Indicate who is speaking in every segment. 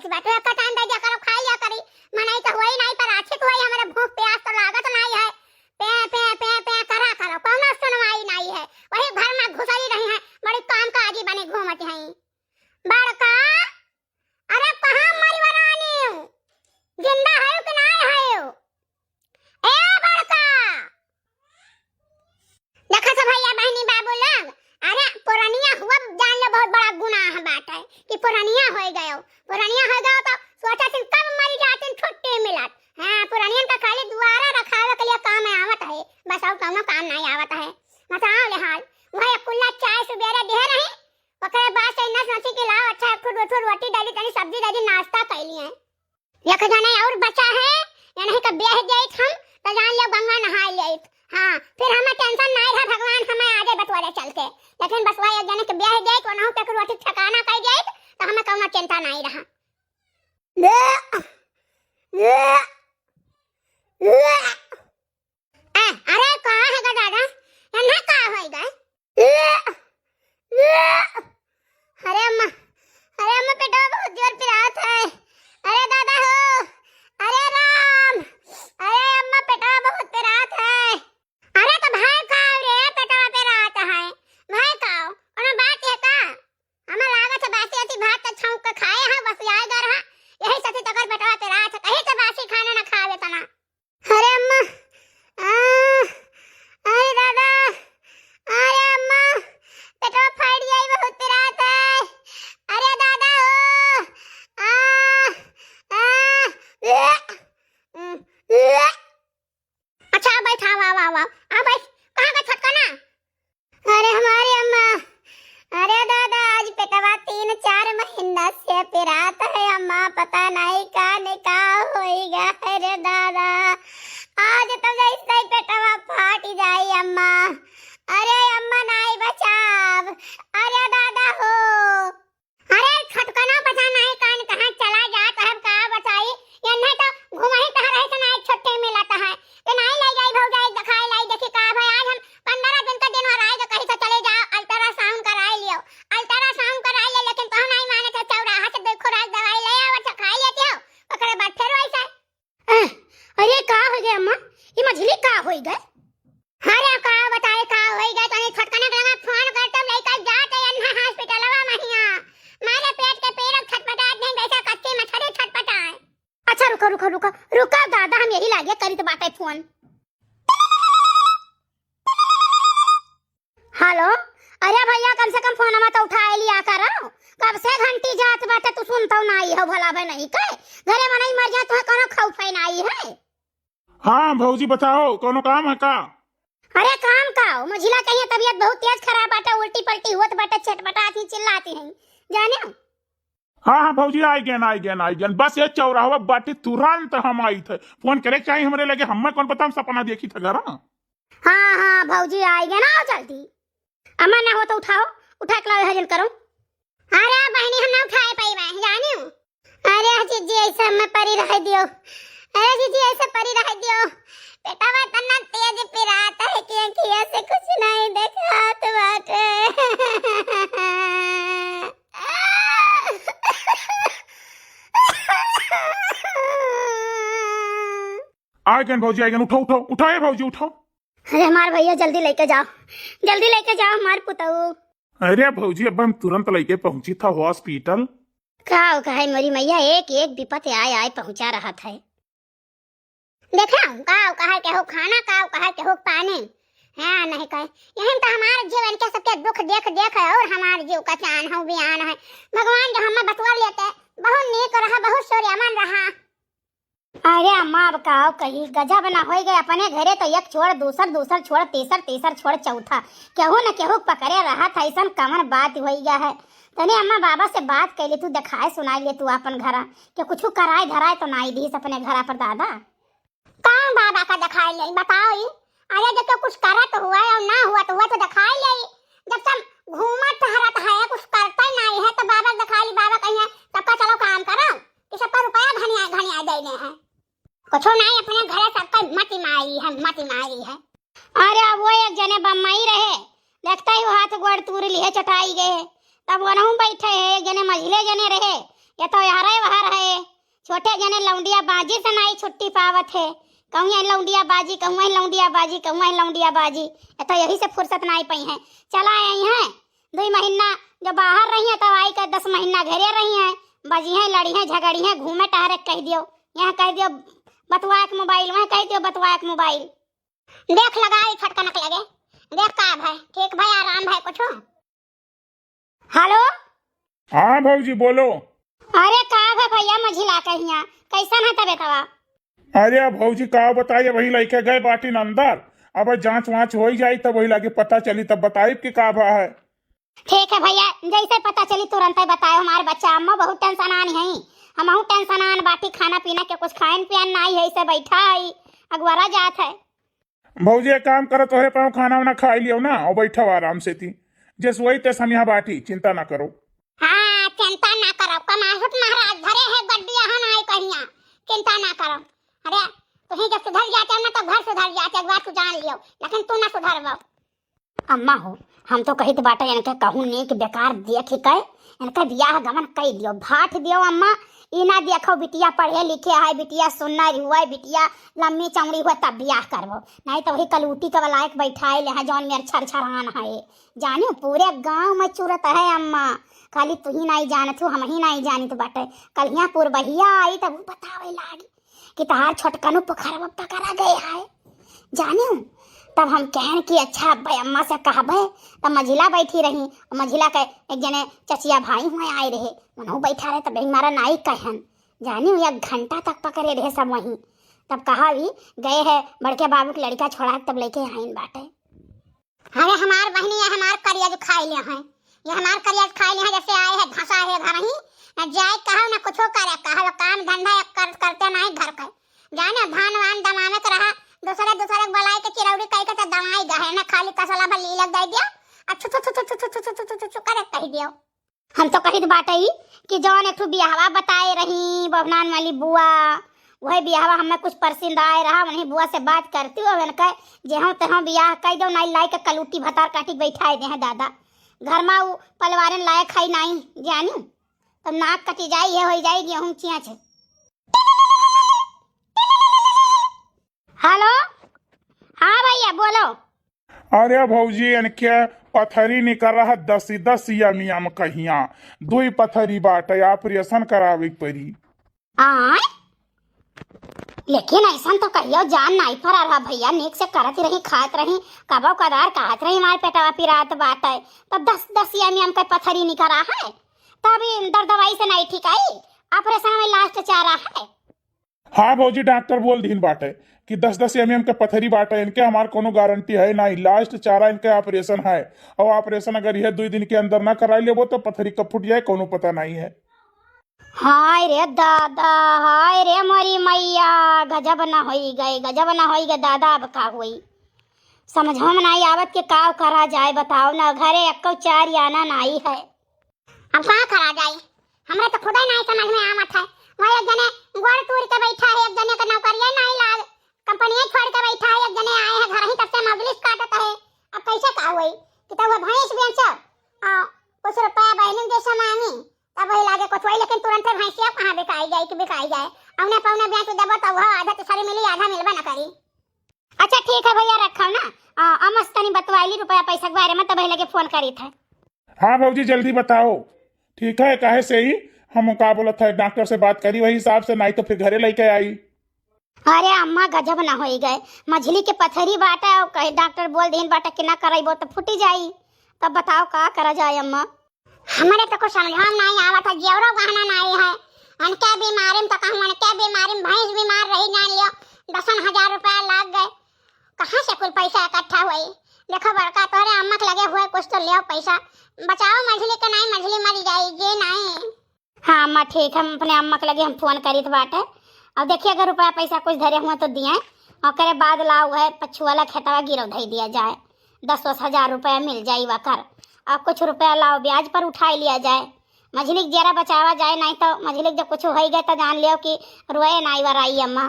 Speaker 1: होती बात है का टाइम दे दिया करो खा लिया करी मनाई तो होई नहीं पर अच्छे तो होई हमारे भूख प्यास तो लागत नहीं है पे पे पे पे करा करो कौन सुनवाई नहीं है वही घर में घुसई रही है बड़ी काम काजी बने घूमत हैं बड़का अरे कहां मरी वरानी जिंदा है कि नहीं है ए बड़का देखा सब भैया बहनी बाबू लोग अरे पुरानिया हुआ जान लो बहुत बड़ा गुनाह बात है कि पुरानिया हो गयो तो सोचा सिन कब मरी जाते छुट्टी मिलत हां पुरानियन का खाली दुआरा रखावे के लिए काम आवत है बस और कोनो काम नहीं आवत है बताओ ले हाल वही कुल्ला चाय सुबेरे दे रही ओकरे बाद से नस नसी के लाओ अच्छा फुट रोटी डाली तनी सब्जी डाली नाश्ता कैली है एक जने और बचा है या नहीं का ब्याह जाइत हम तो जान लियो गंगा नहा लेत हां फिर हमें टेंशन नहीं रहा भगवान हमें आगे बतवाले चलते लेकिन बस वही एक जने के ब्याह जाइत कोनहु के रोटी ठकाना कर जाइत तो हमें कोनो चिंता नहीं रहा अरे कहां है गा दादा एन्ना का होई गा अरे अम्मा पेटा बहुत जोर पिरात है अरे दादा हो अरे राम अरे अम्मा पेटा बहुत पिरात है अरे तो भाई खाओ रे पेटा पिरात है भाई खाओ और बात है का हमें लागत है बासी ऐसी भात का छौंक के खाए हैं बस आएगा रहा यही सती तकर पेटा पिरात है कहीं तो बासी खाना ना खावे तना अरे अम्मा अरे दादा अरे अम्मा पेटा फाड़ जाई बहुत पिरात है अरे दादा हो अच्छा बैठा वाह आ बैठ कहां का छटकना अरे हमारी अम्मा अरे दादा आज पेटवा 3-4 महीना से पिरात है अम्मा पता नहीं का होएगा अरे दादा आज तो जैसे पेटवा फाट जाई अम्मा अरे अम्मा नहीं बचाव अरे दादा हो अरे खटकना पता नहीं कान कहां चला जाता है का बताई ये नहीं तो घुमाई तह रहे तो नहीं छुट्टी मिलता है कि नहीं ले जाई भौजाई दिखाई लाई देखी का भाई आज हम 15 दिन का दिन और आएगा कहीं तो चले जाओ अल्ट्रासाउंड कराई लियो अल्ट्रासाउंड कराई ले लेकिन तो नहीं माने तो चौराहा से देखो रात दवाई ले आओ अच्छा खा लेते हो ओकरे बाद फिर वैसा अरे का हो गया अम्मा ये मझली का होई गए अरे का बताए का होई गए तो खटकना करना फोन करते लेकर जाते अन्ना हॉस्पिटलवा महिया मारे पेट के पेड़ छटपटा नहीं जैसे कच्ची मछली छटपटाए अच्छा रुको दादा हम यही लागे करी तो बातें फोन हेलो अरे भैया कम से कम फोन मत उठा लिया करो कब से घंटी जात बाटे तू सुनतो नहीं हो भला भाई नहीं के घरे में नहीं मर जा तो कोनो खौफ नहीं है
Speaker 2: हाँ भौजी बताओ कोनो काम है का
Speaker 1: अरे काम का मझिला कहीं तबीयत बहुत तेज खराब बाटे उल्टी पलटी होत बाटे छटपटाती चिल्लाती हैं जाने
Speaker 2: हाँ भौजी आई गए बस ये चौराहा बाटी तुरंत हम आई थे फोन करे चाहिए हमरे लगे हमें कौन पता हम सपना देखी था घर
Speaker 1: हाँ भौजी आई गए ना जल्दी अम्मा ना हो तो उठा के हजन करो अरे बहनी हम ना उठाए पाई बहन जानियो अरे जीजी ऐसे में परी रह दियो अरे जीजी ऐसे परी रह दियो बेटा वा तना तेज पिराता है कि अखियां से कुछ नहीं दिखात बाटे
Speaker 2: आ गए भौजी आ गए उठाओ भौजी उठाओ
Speaker 1: अरे हमार भैया जल्दी लेके जाओ हमार पुतऊ
Speaker 2: अरे भौजी अब हम तुरंत लेके पहुंची था हॉस्पिटल
Speaker 1: काओ कहे मेरी मैया एक विपत आए पहुंचा रहा था देखा काओ कहे के हो खाना काओ कहे के हो पानी हाँ नहीं कहे यही तो हमारे जीवन के सबके दुख देख और हमारे जीव का चान हो बयान है भगवान जो हमें बतवा लेते बहुत नीक रहा बहुत सूर्यमन रहा अरे अम्मा अब काओ कही गजब ना हो गए अपने घरे तो एक छोड़ दूसर छोड़ तीसर छोड़ चौथा केहू न केहू पकड़े रहा था ऐसा कमन बात हो गया है तने अम्मा बाबा से बात कैली तू दिखाए सुनाई ले तू अपन घरा के कुछ कराए धराए तो नहीं दी अपने घरा पर दादा कौन बाबा का दिखाई ले बताओ अरे जब तो कुछ करा तो हुआ और ना हुआ तो दिखाई ले जब तक घूमा टहरत है कुछ करता ही नहीं है तो बाबा दिखा ली बाबा कहीं सबका चलो काम करो कि सबका रुपया घनिया देने हैं कुछ नहीं अपने घर सबका मती मारी है अरे अब वो एक जने बम्मई रहे देखता ही हाथ गोड़ तूर लिए चटाई गए तब वनहु बैठे है एक जने मझले जने रहे ये तो यारे वहां रहे छोटे जने लौंडिया बाजी से नहीं छुट्टी पावत है। कहूँ यहाँ लौंडिया बाजी, कहूँ यहाँ लौंडिया बाजी, कहूँ यहाँ लौंडिया बाजी। तो यही से फुर्सत नहीं पाई है। चला आई है 2 महीना जो बाहर रही है तब आई कर 10 महीना घरे रही है। बजी है, लड़ी है, झगड़ी है, घूमे टहरे कह दियो। यहाँ कह दियो बतवा एक मोबाइल, वहाँ कह दियो बतवा एक मोबाइल। देख लगाई फटकनक लगे। देख का भाई ठीक भाई आराम है कुछ। हेलो
Speaker 2: हाँ भौजी बोलो।
Speaker 1: अरे का भैया मझिला कहिया कैसन है तबीयतवा?
Speaker 2: अरे भौजी का बताइए, वही लड़के गए बाटी अंदर। अब जांच वाँच हो जाई तब वही लगे पता चली तब बताई कि का बा है।
Speaker 1: ठीक है भैया, जैसे पता चली तुरंत ही बताओ। हमारे बच्चा अम्मा बहुत टेंशन आनी है। हम टेंशन आन बाटी खाना पीना के कुछ खान पियान नहीं है, इसे बैठा है अगवारा जात है।
Speaker 2: भौजी एक काम करो, तोहरे पाँव खाना वाना खा लियो ना और बैठो आराम से थी। जैसे वही तेस हम यहाँ बाटी, चिंता ना करो।
Speaker 1: हाँ चिंता ना करो, कमाहुत महाराज धरे है गड्डी यहाँ ना कहिया, चिंता ना करो। अरे तुही जब सुधर जाते ना तो घर सुधर जाते, एक बार तू जान लियो, लेकिन तू ना सुधरबो। अम्मा हो हम तो कहित बाटा इनके कहूँ नहीं कि बेकार देख कह इनका बियाह गमन कह दियो, भाट दियो अम्मा। ई ना देखो बिटिया पढ़े लिखे है, बिटिया सुनना हुआ, बिटिया लम्बी चौड़ी हुआ तब बियाह करबो, नहीं तो वही कलूटी के लायक बैठाए ले जौन मेरे छरछरान है। जानियो पूरे गांव में चूरत है अम्मा, खाली तू ही नहीं जानत हो, हम ही नहीं जानित बाटे। कल यहाँ पुरबहिया आई तब बतावे लागी कि तहार छोटकनु पोखरवा पकड़ा गए है। जानियो तब हम कहन कि अच्छा भाई अम्मा से कहबे। तब मझिला बैठी रही, मझिला के एक जने चचिया भाई हुए आए रहे, उन्हों बैठा रहे। तब हमारा नाई कहन जानी 1 घंटा तक पकड़े रहे सब वहीं। तब कहा भी गए है बड़के बाबू के लड़का छोड़ा तब लेके आइन बाटे। अरे हमार बहनी है, हमार करिया जो खाए ले हैं, ये हमार करिया खाए ले हैं। जैसे आए है धंसा है घर ही न जाए कहो न कुछो करे, कहो काम धंधा करते नहीं घर के। जाने धान वान दमावे के रहा दूसरे बलाई के चिरौरी कह के दवाई गए ना, खाली कसला भर लीलक दे दियो अच्छु छु छु छु छु छु छु छु छु करे कह दियो। हम तो कहित बाटे कि जौन एक बियाहवा बताए रही बहनान वाली बुआ, वही बियाहवा हमें कुछ पसंद आए रहा, वही बुआ से बात करती हो कह जेहों तेहों बियाह कह दो नहीं लाई के कलूटी भतार काटी बैठाए दे हैं दादा। घर में वो पलवारन लायक है नहीं जानी तो नाक कटी जाई है हो जाए गेहूँ चिया छे। हेलो हाँ भैया बोलो।
Speaker 2: अरे भौजी इनके पथरी निकल रहा 10 यमिया में कहिया 2 पथरी बाटे, ऑपरेशन करावे पड़ी।
Speaker 1: लेकिन ऐसा तो कहियो जान नहीं पड़ा रहा भैया, नीक से करती रही खात रही कबाव कदार कहत रही हमारे पेटवा पिरात बात है। तब 10 यमिया में पथरी निकल रहा है, तब दर्द दवाई से नहीं ठीक आई, ऑपरेशन में लास्ट चाह रहा है।
Speaker 2: हाँ भौजी डॉक्टर बोल दिन बाटे कि 10 mm के पथरी बाटे, इनके हमारे कोनो गारंटी है नहीं, लास्ट चारा इनके ऑपरेशन है। और ऑपरेशन अगर यह 2 दिन के अंदर ना करा ले वो तो पथरी कब फुट जाए कोनो पता नहीं है।
Speaker 1: हाय रे दादा, हाय रे मोरी मैया, गजब ना होई गए दादा। अब का हुई समझ में नहीं आवत के का करा जाए, बताओ ना। घरे एक्को 4 आना नहीं है, अब का करा जाए हमरा तो खुदा नहीं समझ में आवत है। वही एक जने गोड़ तूर के बैठा है, एक जने का नौकरिया नहीं लाग कंपनी छोड़ के बैठा है, एक जने आए हैं घर ही तब से मजलिस काटत है। अब कैसे का हुई कि तब वो भैंस बेच कुछ रुपया बहन जैसे मांगी तब वही लागे कुछ वही, लेकिन तुरंत भैंसिया कहाँ बिकाई जाए कि बिकाई जाए। औने पौने बेच देबो तो वह आधा तो सारी मिली आधा मिलबा ना करी। अच्छा ठीक है भैया रखो ना, अमस तनी बतवाइली रुपया पैसा के बारे में तब लगे फोन करी थे।
Speaker 2: हाँ भौजी जल्दी बताओ। ठीक है काहे से ही हम का बोला था डॉक्टर से बात करी वही हिसाब से, नहीं तो फिर घरे लेके आई।
Speaker 1: अरे अम्मा गजब ना हो गए, मछली के पथरी बाटा और कहे डॉक्टर बोल दिन बाटा कि ना कराइबो तो फूटी जाई। तब बताओ का करा जाए अम्मा। हमारे तो कुछ समझ में नहीं आवा था, जेवरो गहना नहीं है। अनके बीमारी में तो कहूं अनके बीमारी में भैंस बीमार रही जान लियो 10,000 रुपया लाग गए, कहां से कुल पैसा इकट्ठा हुई। देखो बड़का तोरे अम्मा के लगे हुए कुछ तो लियो पैसा, बचाओ मछली के नहीं मछली मर जाएगी नहीं। हाँ अम्मा ठीक है, हम अपने अम्मा के लगे हम फोन करी तो बाटे। अब देखिए अगर रुपया पैसा कुछ धरे हुए तो दिए, और करे बाद लाओ है पछुआ वाला खेतवा गिरो धई दिया जाए, 10,000 रुपया मिल जाए वकर। और कुछ रुपया लाओ ब्याज पर उठा लिया जाए, मछली जरा बचावा जाए, नहीं तो मछली जब कुछ हो गए तो जान लियो कि रोए नहीं वराई अम्मा।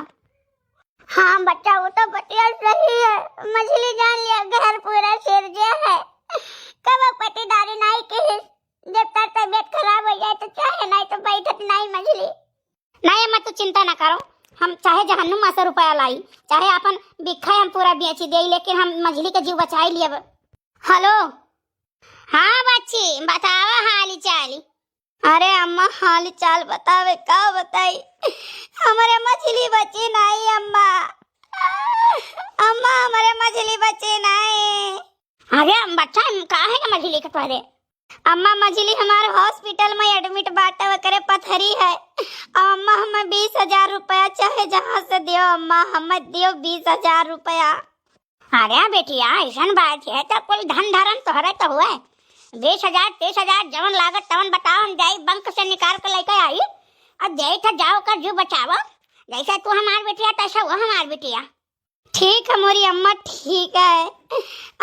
Speaker 1: हाँ बच्चा वो तो बतिया सही है, मछली जान लिया घर पूरा सिर जे है, कब पटीदारी नहीं की, जब तक तबियत खराब हो जाए तो चाहे नहीं तो बैठत नहीं मछली। नहीं अम्मा तू चिंता ना करो, हम चाहे जहन्नुम में से रुपया लाई, चाहे अपन बिखा हम पूरा बेची दे, लेकिन हम मछली का जीव बचाई लिए। हेलो हाँ बच्ची बतावा हाली चाली। अरे अम्मा हाली चाल बतावे का बताई, हमारे मछली बची नहीं अम्मा, अम्मा हमारे मछली बची नहीं। अरे बच्चा का है ना मछली के पहले? अम्मा मछली हमारे हॉस्पिटल में एडमिट बाटा करे पथरी है, अम्मा हमें 20,000 रुपया चाहे जहाँ से दियो अम्मा, हमें दियो 20,000 रुपया। अरे बेटिया ऐसा बात है तो कुल धन धरन तोहरे तो हुआ 20,000 30,000 जवन लागत तवन बताओ, हम जाई बैंक से निकाल कर लेकर आई और दे था जाओ कर जो बचावा, जैसा तू हमार बेटिया तैसा वो हमार बेटिया। ठीक है मोरी अम्मा ठीक है,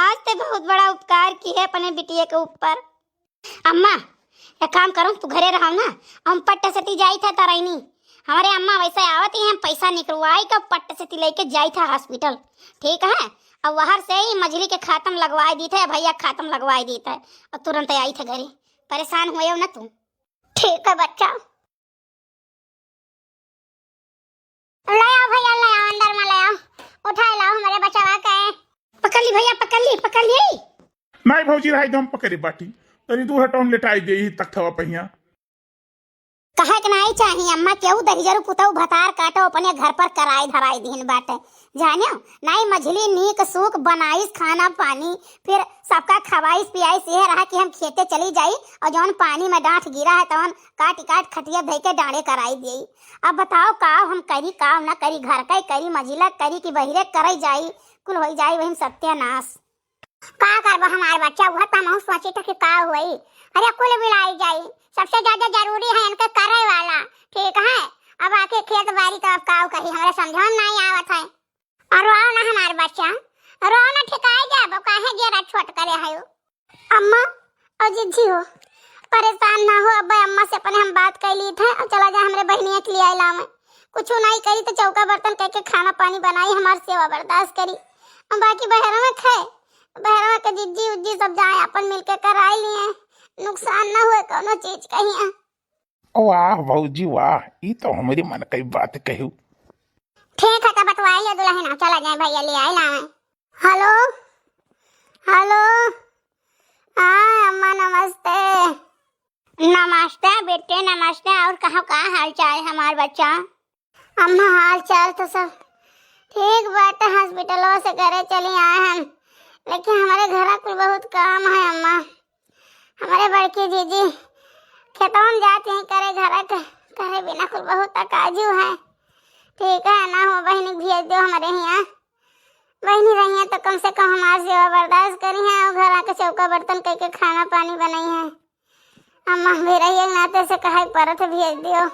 Speaker 1: आज तो बहुत बड़ा उपकार की है अपने बिटिया के ऊपर। अम्मा एक काम करो तू घरे रहो ना, हम पट्टे से जाई था तराइनी, हमारे अम्मा वैसे आवती हैं पैसा निकलवाई का पट्टे से लेके जाई था हॉस्पिटल, ठीक है। अब वहां से ही मछली के खातम लगवाई दी थे, भैया खातम लगवाई दी था और तुरंत आई थे घरे। परेशान हुए हो ना तू? ठीक है बच्चा, ले आओ भैया ले आओ, अंदर में ले आओ, उठा लाओ हमारे बचावा का है। पकड़ ली भैया पकड़ ली।
Speaker 2: नहीं भौजी रही दम पकड़ी बाटी तरी दूर हटों लेटाई दे तख्तवा पहिया।
Speaker 1: कहे के नहीं चाहिए अम्मा, केहू दहिजरू पुतऊ भतार काटो अपने घर पर कराई धराई दिन बाटे, जानो नहीं मछली नीक सूख बनाईस खाना पानी, फिर सबका खवाईस पियाईस ये रहा कि हम खेते चली जाई और जौन पानी में डांठ गिरा है तवन काट खटिया धई के डांडे कराई दी। अब बताओ का हम करी का ना करी, घर का करी मझिला करी कि बहिरे करई जाई, कुल हो जाई वही सत्यानाश। का करबो हमार बच्चा वह तमाम सोची था कि का हुई, अरे कुल बिलाई जाई, सबसे ज्यादा जरूरी है इनके करे वाला, ठीक है। अब आके खेत बाड़ी तो अब काऊ कही हमारे समझन नहीं आवत है। और आओ ना हमार बच्चा, रो ना ठिकाई जाबो, काहे गेरा छोट करे है। अम्मा और जिज्जी हो परेशान ना हो, अब अम्मा से अपने हम बात कर ली थे, अब चला जा हमरे बहनिया के लिए आइला में, कुछ नहीं करी तो चौका बर्तन करके खाना पानी बनाई, हमार सेवा बर्दाश्त करी, बाकी बहरा में खाए, बहरा के जिज्जी उज्जी सब जाए अपन मिलके कराई लिए, नुकसान ना हुए कोनो चीज कहीं।
Speaker 2: वाह भौजी वाह, ये तो हमारी मन की बात कहू।
Speaker 1: ठीक है तो बतवाइए दुल्हन, चला जाए भैया ले आए ला। हेलो हेलो हाँ अम्मा नमस्ते। नमस्ते बेटे नमस्ते, और कहाँ का हाल चाल है हमार बच्चा? अम्मा हाल चाल तो सब ठीक बात है, हॉस्पिटल से घरे चली आए हम, लेकिन हमारे घर कुल बहुत काम है अम्मा, हमारे बड़की जीजी खेतों में जाते हैं करे घर के करे बिना कुल बहुत तकाजू है, ठीक है ना हो बहनी भेज दो हमारे यहाँ, बहनी रही है तो कम से कम हमारी सेवा बर्दाश्त करी है और घर आके चौका बर्तन करके खाना पानी बनाई है। अम्मा भी रही है नाते से कहे परत भेज दियो।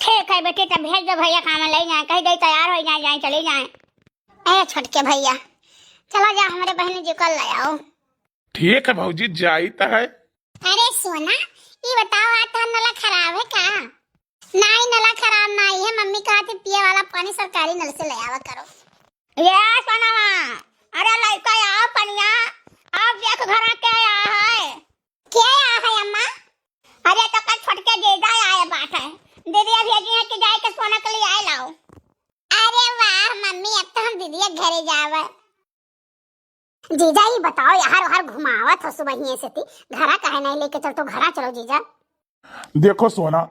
Speaker 1: ठीक है बेटे तब भेज दो भैया, खाना ले जाए कहीं गई तैयार हो जाए चले जाए। अरे छोटके भैया चला जा हमारे बहनी जी कल ले आओ।
Speaker 2: ठीक है भौजी जाई तो है।
Speaker 1: अरे सोना ये बताओ आता नला खराब है का? नहीं नला खराब नहीं है, मम्मी कहती पिए वाला पानी सरकारी नल से ले आवा करो। ये सोनावा अरे लड़का आ पनिया आप देख घर के आया है। क्या आया है अम्मा? अरे तो कल छोटके जीजा आए बात है, दीदी भेजी है कि जाए के सोना के लिए आए लाओ। अरे वाह मम्मी अब तो हम दीदी घरे जावे। जीजा ये बताओ यार हर घुमावत हो सुबह ही से घरा काहे नहीं लेके चल, तो घरा चलो जीजा।
Speaker 2: देखो सोना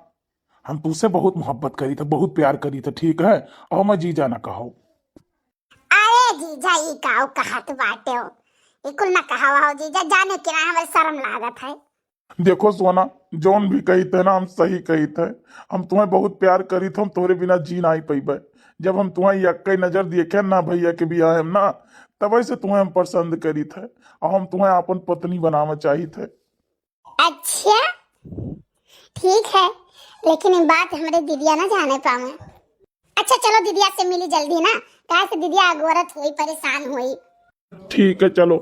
Speaker 2: हम तुझसे बहुत मोहब्बत करी थे, बहुत प्यार करी थे, ठीक है, और मैं जीजा ना कहो।
Speaker 1: अरे जीजा ये काऊ कहत बाटे हो, ये कुल ना कहावा हो जीजा, जाने के ना हमारे शर्म लागत है।
Speaker 2: देखो सोना जौन भी कही थे ना हम सही कही थे, हम तुम्हें बहुत प्यार करी थे, हम तुम्हारे बिना जी नहीं पैबे, जब हम तुम्हें यक्के नजर देखे ना भैया के बियाह है ना तब से तुम्हें हम पसंद करी थे और हम तुम्हें अपन पत्नी बनाना चाहिए थे।
Speaker 1: अच्छा ठीक है, लेकिन ये बात हमारे दीदिया ना जाने पावे। अच्छा चलो दीदिया से मिली जल्दी ना, कहा से दीदिया अगोरत हुई परेशान हुई।
Speaker 2: ठीक है चलो।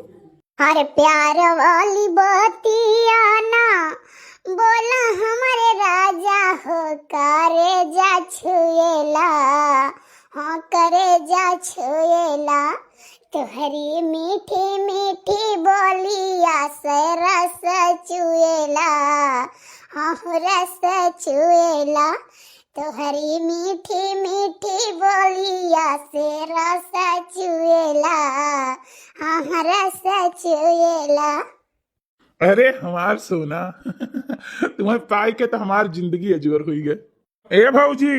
Speaker 1: अरे प्यार वाली बातिया ना बोला हमारे राजा हो, करे जा छुएला हाँ करे जा छुएला, तुहरी मीठी मीठी बोलिया से रस चुएला हाँ रस चुएला, तोहरी मीठी मीठी बोलिया से रस चुएला, हाँ रस चुएला।
Speaker 2: अरे हमार सोना तुम्हें पाई के तो हमार जिंदगी अजगर हुई गए। ए भौजी,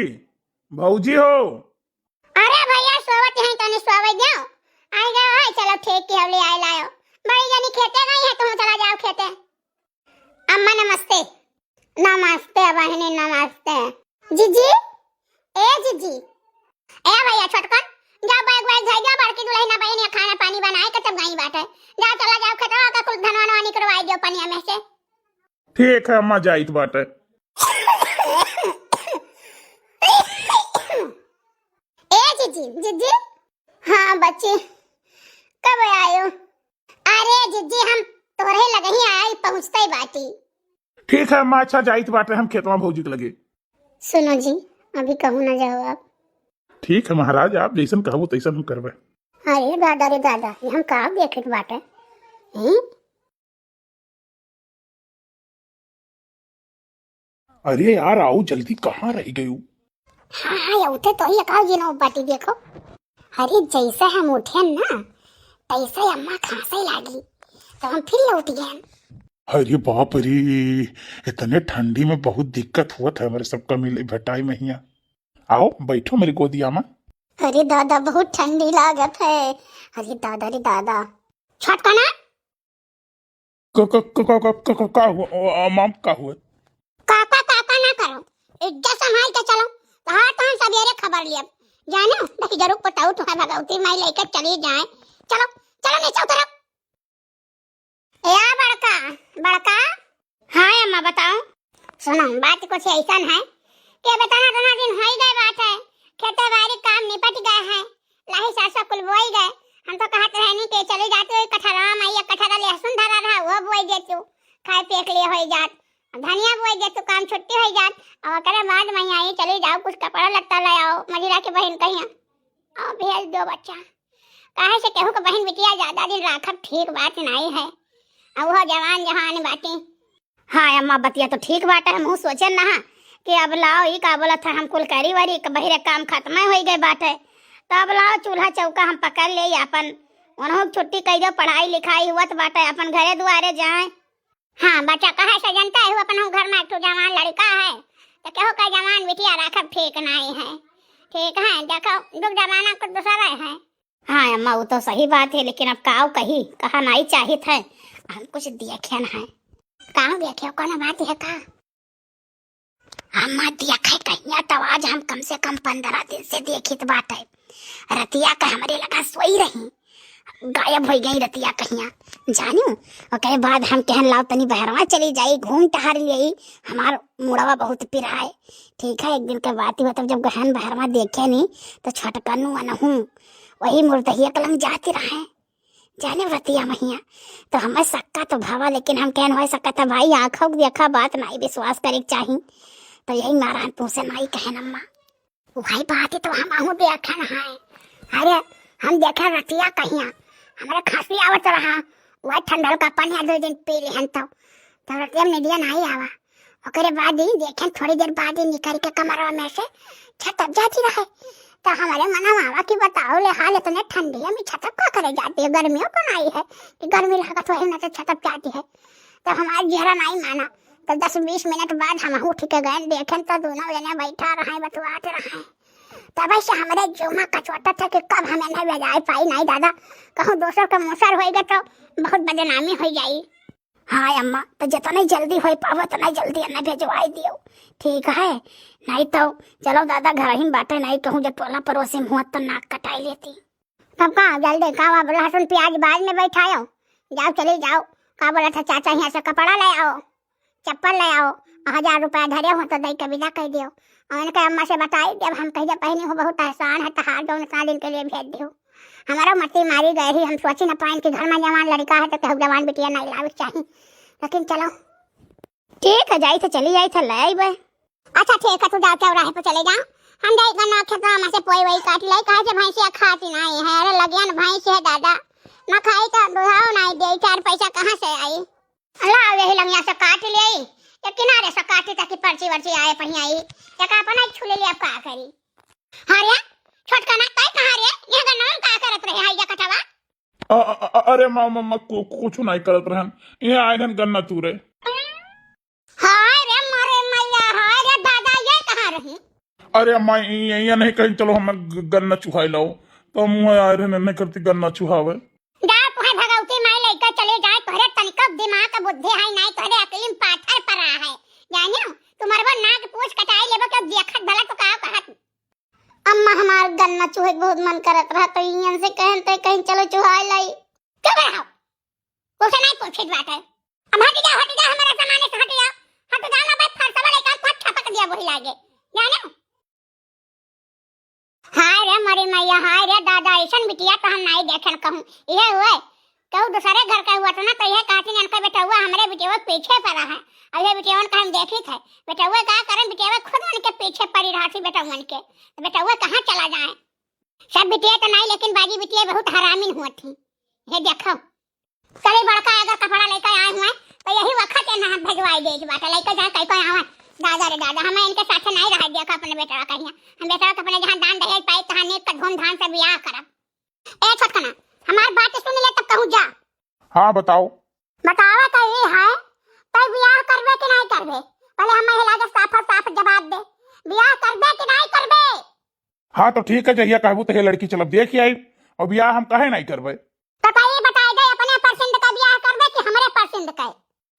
Speaker 2: भौजी हो।
Speaker 1: अरे भैया सोवत हैं तो सोवे जाओ, आई गए है, चलो ठीक के हवले आए लाओ। बड़ी जनी खेते गई है, तुम चला जाओ खेते। अम्मा नमस्ते। नमस्ते बहनी नमस्ते। जीजी, ए जीजी, ए भैया छोटकन, जाओ बैग वैग धर जाओ, बड़की दुल्हन ना बहनी खाना पानी बनाए के तब गई बात है। जाओ चला जाओ खेतवा का कुल धनवा नवानी करवाई दो पनिया में से।
Speaker 2: ठीक है अम्मा, जाइत बात है।
Speaker 1: ए जीजी, जीजी, हाँ बच्ची कब आयो? अरे जीजी हम तोरे लगे ही आई, पहुंचते ही बाटी।
Speaker 2: ठीक है अम्मा, अच्छा जाइत बात है, हम खेतवा भौजी के लगे।
Speaker 1: सुनो जी, अभी कहूँ ना जाओ आप।
Speaker 2: ठीक है महाराज, आप जैसन कहबो तैसन हम करबे।
Speaker 1: अरे दादा रे दादा, ये हम कहाँ देखत बाटे?
Speaker 2: अरे यार आओ जल्दी, कहाँ रह गई?
Speaker 1: हाँ उठे तो ही अकाल जी ना बाटी देखो। अरे जैसे हम उठे ना तैसे अम्मा खांसे लागी, तो हम फिर लौट गए।
Speaker 2: अरे बाप रे, इतने ठंडी में बहुत दिक्कत हुआ था हमारे सबका मिले भटाई में हिया। आओ बैठो मेरी गोदिया में।
Speaker 1: अरे दादा बहुत ठंडी लागत है। अरे दादा रे दादा, छटकना
Speaker 2: का हुआ माम, का हुआ?
Speaker 1: काका काका ना करो, इज्जत संभाल के चलो। कहा तो हम सवेरे खबर लिया जाने, नहीं जरूर पटाऊ तो है भगवती मैं लेकर चली जाए। चलो चलो नीचे उतरो। या बड़का बड़का। हाँ अम्मा बताओ। सुनो बात कुछ ऐसा है कि बताना दोनों दिन हो ही गए बात है, खेते बाड़ी काम निपट गए हैं, लाही सरसों कुल बोई गए। हम तो कहते रहे नहीं कि चले जाते हो कठहरा मैया कठहरा लहसुन धरा रहा वो बोई देतू, खाए पेट लिए हो जात, धनिया बोई देतू, काम छुट्टी हो जात। और करे बाद में आई चले जाओ, कुछ कपड़ा लत्ता ले आओ, मजीरा की बहन कहिया और भेज दो बच्चा। काहे से केहू के बहन बिटिया ज्यादा दिन राखब ठीक बात नहीं है, अब वो जवान जहान बाटी। हाँ अम्मा बतिया तो ठीक बात है, मुँह सोचे ना कि अब लाओ ये का बोला था हम कुल करी वरी बहिरे काम खत्म हो गए बात है, तो अब लाओ चूल्हा चौका हम पकड़ ले अपन उन्हों छुट्टी कही दो, पढ़ाई लिखाई हुआ तो बाटे अपन घरे दुआरे जाए। हाँ बच्चा कहे से जनता है अपन हम घर में एक जवान लड़का है, तो केहू का जवान बिटिया राखब ठीक नहीं है। ठीक है देखो दुख जमाना कुछ दूसरा है। हाँ अम्मा वो तो सही बात है, लेकिन अब काव कही कहा नहीं चाहिए था, हम कुछ देखे न है। कहाँ देखे कौन बात है का? अम्मा देखे कहिया तो आज हम कम से कम 15 दिन से देखित बात है। रतिया का हमारे लगा सोई रही, गायब हो गई रतिया कहिया जानू। और कहे बाद हम कहन लाओ तनी बहरवा चली जाई, घूम टहर लिये, हमार मुड़वा बहुत पिराए। ठीक है एक दिन के बात ही तब जब गहन बहरवा देखे नहीं तो छटकनू अनहू वही मुर्दहिया कलम जाती रहे जाने रतिया महिया। तो हमें सक्का तो भावा, लेकिन हम कहन हो सकता था भाई आँखों देखा बात नहीं विश्वास करे चाहिए, तो यही नारायण तू से नहीं कहन अम्मा वही बात है। तो हम आहू देखन है, अरे हम देखे रतिया कहिया हमारे खांसी आवत रहा, वह ठंडल का पानी 2 दिन पी लेहन तो रतिया में निदिया नहीं आवा। ओकरे बाद ही देखें थोड़ी देर बाद ही निकल के कमरवा में से छटक जाती रहे। तो हमारे मना मावा की बताओ ले हाल इतने ठंडी है, मैं छटक का करे जाती है, गर्मियों को नहीं है कि गर्मी लागत वही ना तो छटक जाती है। तो हमारा चेहरा नहीं माना, तो 10-20 मिनट बाद हम उठ के गए देखें तो दोनों जने बैठा रहे बतवाते रहे। तब ऐसे हमारे जुमा कचवटा था कि कब हमें नहीं बजाए पाई नहीं दादा, कहूँ दोसर का मुसर होएगा तो बहुत बदनामी हो जाई। हाँ अम्मा तो जितना जल्दी हो पावो उतना जल्दी हमें भेजवाई दियो, ठीक है? नहीं तो चलो दादा घर ही बाटे, नहीं कहूँ जब टोला पड़ोसी में हुआ तो नाक कटाई लेती। तब कहाँ जल्दी कहाँ लहसुन प्याज बाद में बैठाओ, जाओ चले जाओ। कहा बोला था चाचा यहाँ से कपड़ा ले आओ, चप्पल ले आओ, 1000 रुपया धरे हो तो दई के विदा कह दियो। और अम्मा से बताई जब हम कही पहनी हो बहुत एहसान है, तो हार दो 4 दिन के लिए भेज दियो। हमारा मती मारी गई ही, हम सोची न पाए कि घर में जवान लड़का है तो कहूँ जवान बिटिया नहीं लावे चाहिए, लेकिन चलो ठीक है जाई थे चली जाई थे ले आई। अच्छा ठीक है तू जाओ चौराहे पर चले जाओ, हम जाई करना खेतवा में से पोई वही काट ले, कहे से भैंसिया खाती नहीं है। अरे लगिया न भैंस है दादा, न खाई तो दुधाओ नहीं दे, 4 पैसा कहाँ से आई। अल्लाह यही लंगिया से काट ले ये किनारे से काटे ताकि पर्ची वर्ची आए पही आई एक अपन एक छुले ले अब का करी। हां रे छोटका ना काय कहां रे ये का नाम का करत रहे हाई कटवा।
Speaker 2: अरे मामा कुछ नहीं करत रहन ये आयरन गन्ना तूरे।
Speaker 1: हाय रे मारे मैया हाय रे दादा ये कहां रही।
Speaker 2: अरे अम्मा ये नहीं कहीं चलो हम गन्ना चुहाई लाओ तो मुँह आयरन नहीं करती गन्ना चुहावे।
Speaker 1: डा तुहे भगवती माई लइका चले जाए तोरे तनिक दिमाग का बुद्धि है नहीं तोरे अकलीम पाथर पर रहा है जानियो तुम्हारे वो नाक पूछ कटाई लेबो के देखत भला तो का कहत। अम्मा हमार गन्ना चूहे बहुत मन करत रहा तो इयन से कहन तो कहीं चलो चुहाई लाई कब रहो कुछ नहीं पूछित बात है। अब हट जा हमारे सामने से हट जा ना भाई फरसा वाले का फट छपक दिया वही लागे जानियो। हाय रे मरी मैया हाय रे दादा ऐसन बिटिया तो हम नहीं देखन कहूं ये हुए कहूं दूसरे घर का हुआ तो ना तो ये काटी नन का बेटा हुआ हमारे बिटिया पीछे पड़ा है और ये बिटिया का हम देखी थे बेटा हुआ का करन बिटिया खुद उनके पीछे पड़ी रहा थी बेटा के तो बेटा हुआ कहां चला जाए। सब बिटिया तो नहीं लेकिन बागी बिटिया बहुत हरामी हुआ थी ये देखो कई बड़का अगर कपड़ा लेकर आए हुए तो यही वक्त है ना भजवाई दे बात लेकर जाए कहीं कोई आवे दादा रे दादा हमें इनके साथ नहीं रह दिया अपने बेटा का कहिया हम बेटा का अपने जहां दान दहेज पाई तहां नेक का धूमधाम से ब्याह करब। ए छोटकना हमार बात सुन ले तब कहूं जा।
Speaker 2: हाँ बताओ
Speaker 1: बतावा तो ये है तब ब्याह करबे कि नहीं करबे पहले हमें लागे साफ जवाब दे ब्याह करबे कि नहीं करबे।
Speaker 2: हाँ तो ठीक है जहिया कहबू तो ये लड़की चलब देख आई और ब्याह हम काहे नहीं करबे।
Speaker 1: तो कहीं बता दे अपने पसंद का ब्याह करबे कि हमरे पसंद का।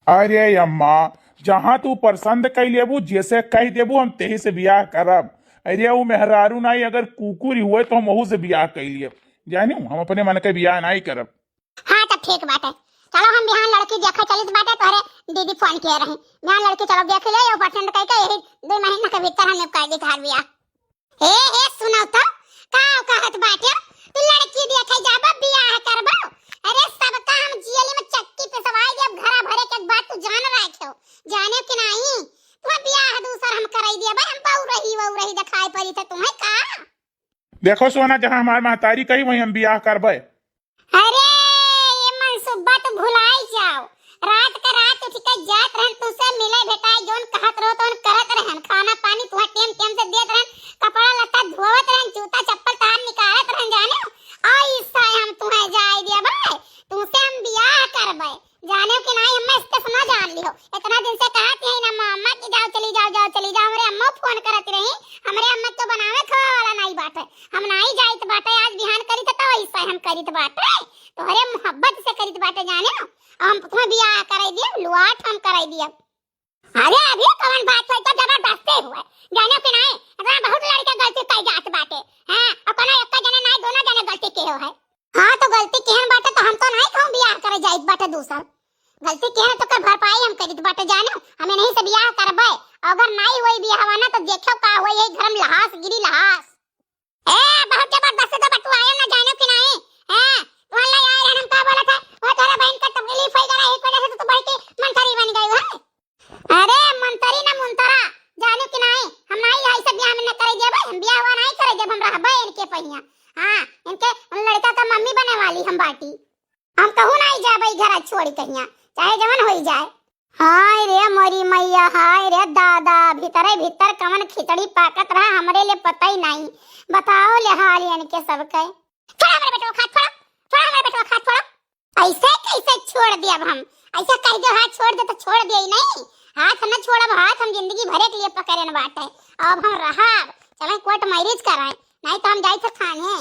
Speaker 2: अरे अम्मा जहाँ तू पसंद कई लेबू जैसे कही देबू हम तेही से ब्याह करब। अरे वो मेहरारू नहीं अगर कुकुरी हुए तो हम वहू से ब्याह कर लिए जानी हम अपने मन के ब्याह नहीं करब।
Speaker 1: हाँ तब ठीक बात है चलो हम बिहान लड़की देखा चलित बात है तोरे दीदी फोन किए रहे बिहान लड़की चलो देख ले और पसंद करके यही 2 महीना के भीतर हम कर दी थार ब्याह। हे सुनो तो का कहत बाटे तू लड़की देखे जाबा ब्याह करबो। अरे सबका हम जियली में चक्की पे सवाई जब घरा भरे के बात तू जान राखो जाने कि नहीं तू ब्याह दूसर हम कराई दिया भाई हम बहु रही दिखाई पड़ी थे तुम्हें का।
Speaker 2: देखो सोना जहाँ हमार महतारी कही वही हम ब्याह करबे।
Speaker 1: अरे ये मनसूबा तो भुलाई जाओ रात का रात उठ के जात रहन तुसे मिले भेटाई जोन कहत रहो तो करत रहन खाना पानी तुहा टेम से देत रहन कपड़ा लत्ता धोवत रहन जूता चप्पल तार निकालत रहन जाने ऐसा हम तुम्हें जाय दिया भाई तुमसे हम ब्याह करबे जाने कि नहीं हम इससे सुना जान लियो इतना दिन से कहते हैं ना अम्मा की जाओ चली जाओ हमारे अम्मा फोन करती रही हमारे अम्मा तो बनावे खावा वाला नहीं बाटे हम नहीं जाइत बाटे आज बिहान करी तो ऐसा हम करित बाटे तो हरे मोहब्बत से करित बाटे जाने हम तुम्हें ब्याह कराई दिए लुआट हम कराई दिए। अरे अभी कौन बात है तो जबरदस्ती हुआ जाने कि नहीं इतना बहुत लड़के गलती कई जात बाटे हां अपन एक जने नहीं दोनों जने गलती के है। हां तो गलती केहन बाटे तो हम तो नहीं कहूं ब्याह करे जाइत बाटे दूसर गलती केहन तो कर भरपाई हम करित बाटे जाने हमें नहीं से ब्याह करबे अगर नहीं होई ब्याह ना तो देखो का होई यही घर में लहास गिरी लहास। ए बहुत जबरदस्ती तो बटू आया ना जाने कि नहीं हां वाला यार हम का बोला था वो तेरा बहन का तकलीफ हो गया एक वजह से तो बड़ी मंतरी बन गई है। अरे मंतरी ना मुंतरा जाने कि नहीं हम नहीं आई सब ब्याह में न करे देबे हम ब्याह हुआ नहीं करे जब हम रहबे इनके पहिया हां इनके लड़का का मम्मी बने वाली हम बाटी हम कहूं नहीं जाबे घर छोड़ी कहिया चाहे जवन होई जाए। हाय रे मोरी मैया हाय रे दादा भीतर कवन खिचड़ी पाकत रहा हमरे लिए पता ही नहीं बताओ ले हाल इनके सब के छोड़ मेरे बेटो खा छोड़ ऐसे कैसे छोड़ दिया हम ऐसे कह दो हाथ छोड़ दे तो छोड़ दिया ही नहीं हाथ न छोड़ब हाथ हम जिंदगी भरे के लिए पकड़न बाटे अब हम रहा चलो कोर्ट मैरिज कराए नहीं तो हम जाई थे खाने।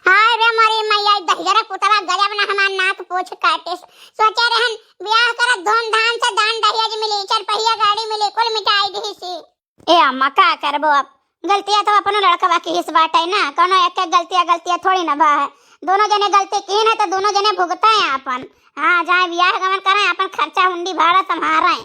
Speaker 1: हाय रे मारी मैया दहजरा पुतरा गजब ना हमार नाक पोछ काटे सोचे रहन ब्याह कर धूमधाम से दान दहेज मिली 4 पहिया गाड़ी मिली कुल मिठाई दी सी। ए अम्मा का करबो अब गलतियां तो अपन लड़का की इस बात है ना कोनो एक गलतियां थोड़ी ना बा है दोनों जने गलती की है तो दोनों जने भुगता है अपन। हाँ जाए ब्याह गमन करें अपन खर्चा हुंडी भाड़ा तुम्हारा है